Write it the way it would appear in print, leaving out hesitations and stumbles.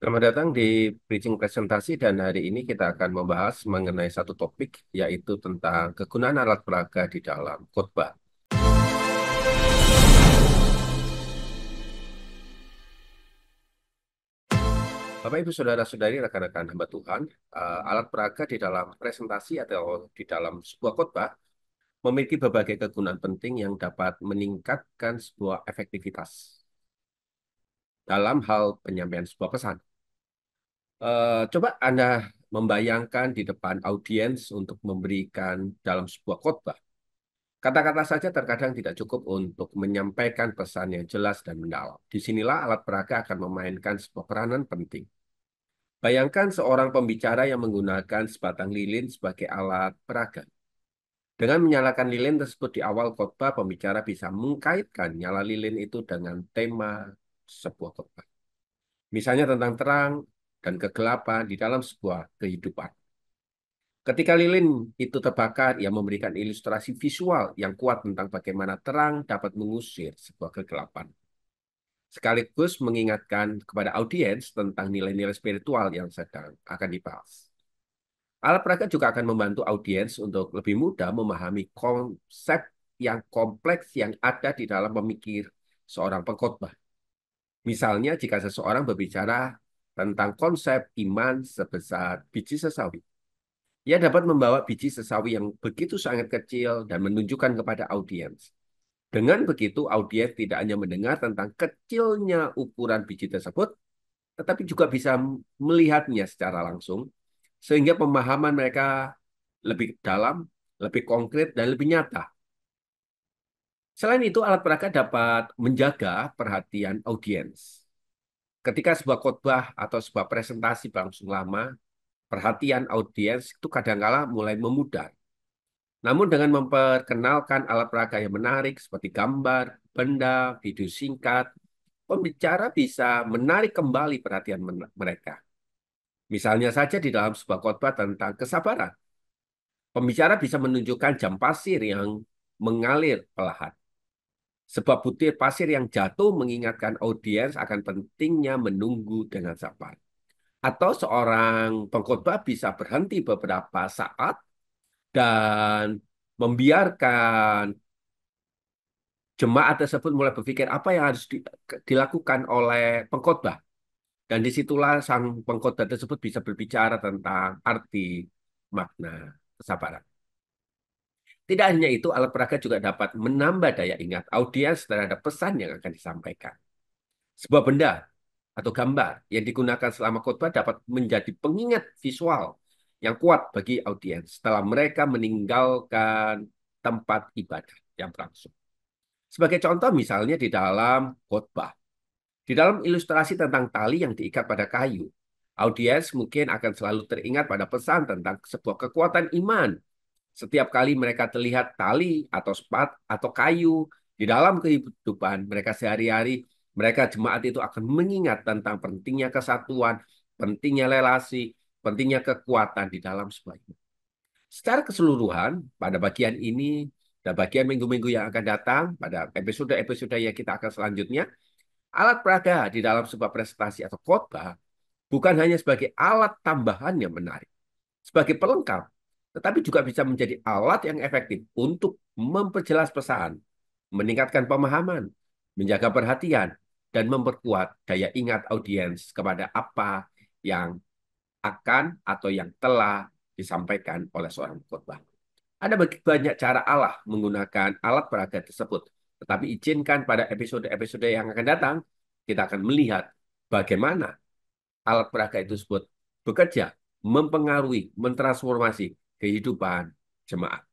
Selamat datang di Bridging Presentasi dan hari ini kita akan membahas mengenai satu topik yaitu tentang kegunaan alat peraga di dalam khotbah. Bapak Ibu Saudara-saudari rekan-rekan hamba Tuhan, alat peraga di dalam presentasi atau di dalam sebuah khotbah memiliki berbagai kegunaan penting yang dapat meningkatkan sebuah efektivitas dalam hal penyampaian sebuah pesan. Coba Anda membayangkan di depan audiens untuk memberikan dalam sebuah khotbah. Kata-kata saja terkadang tidak cukup untuk menyampaikan pesan yang jelas dan mendalam. Disinilah alat peraga akan memainkan sebuah peranan penting. Bayangkan seorang pembicara yang menggunakan sebatang lilin sebagai alat peraga. Dengan menyalakan lilin tersebut di awal khotbah, pembicara bisa mengkaitkan nyala lilin itu dengan tema sebuah khotbah. Misalnya tentang terang dan kegelapan di dalam sebuah kehidupan. Ketika lilin itu terbakar, ia memberikan ilustrasi visual yang kuat tentang bagaimana terang dapat mengusir sebuah kegelapan. Sekaligus mengingatkan kepada audiens tentang nilai-nilai spiritual yang sedang akan dibahas. Alat peraga juga akan membantu audiens untuk lebih mudah memahami konsep yang kompleks yang ada di dalam memikir seorang pengkhotbah. Misalnya jika seseorang berbicara tentang konsep iman sebesar biji sesawi. Ia dapat membawa biji sesawi yang begitu sangat kecil dan menunjukkan kepada audiens. Dengan begitu, audiens tidak hanya mendengar tentang kecilnya ukuran biji tersebut, tetapi juga bisa melihatnya secara langsung, sehingga pemahaman mereka lebih dalam, lebih konkret, dan lebih nyata. Selain itu, alat peraga dapat menjaga perhatian audiens. Ketika sebuah khotbah atau sebuah presentasi berlangsung lama, perhatian audiens itu kadangkala mulai memudar. Namun dengan memperkenalkan alat peraga yang menarik seperti gambar, benda, video singkat, pembicara bisa menarik kembali perhatian mereka. Misalnya saja di dalam sebuah khotbah tentang kesabaran, pembicara bisa menunjukkan jam pasir yang mengalir perlahan. Sebuah butir pasir yang jatuh mengingatkan audiens akan pentingnya menunggu dengan sabar. Atau seorang pengkhotbah bisa berhenti beberapa saat dan membiarkan jemaat tersebut mulai berpikir apa yang harus dilakukan oleh pengkhotbah. Dan disitulah sang pengkhotbah tersebut bisa berbicara tentang arti, makna, kesabaran. Tidak hanya itu, alat peraga juga dapat menambah daya ingat audiens terhadap pesan yang akan disampaikan. Sebuah benda atau gambar yang digunakan selama khotbah dapat menjadi pengingat visual yang kuat bagi audiens setelah mereka meninggalkan tempat ibadah yang berlangsung. Sebagai contoh misalnya di dalam khotbah. Di dalam ilustrasi tentang tali yang diikat pada kayu, audiens mungkin akan selalu teringat pada pesan tentang sebuah kekuatan iman. Setiap kali mereka terlihat tali atau sepat atau kayu di dalam kehidupan mereka sehari-hari, mereka jemaat itu akan mengingat tentang pentingnya kesatuan, pentingnya relasi, pentingnya kekuatan di dalam sebuah iman. Secara keseluruhan, pada bagian ini dan bagian minggu-minggu yang akan datang, pada episode-episode yang kita akan selanjutnya, alat peraga di dalam sebuah presentasi atau khotbah bukan hanya sebagai alat tambahan yang menarik, sebagai pelengkap, tetapi juga bisa menjadi alat yang efektif untuk memperjelas pesan, meningkatkan pemahaman, menjaga perhatian, dan memperkuat daya ingat audiens kepada apa yang akan atau yang telah disampaikan oleh seorang khotbah. Ada banyak cara Allah menggunakan alat peraga tersebut. Tetapi izinkan pada episode-episode yang akan datang, kita akan melihat bagaimana alat peraga itu tersebut bekerja, mempengaruhi, mentransformasi kehidupan jemaat.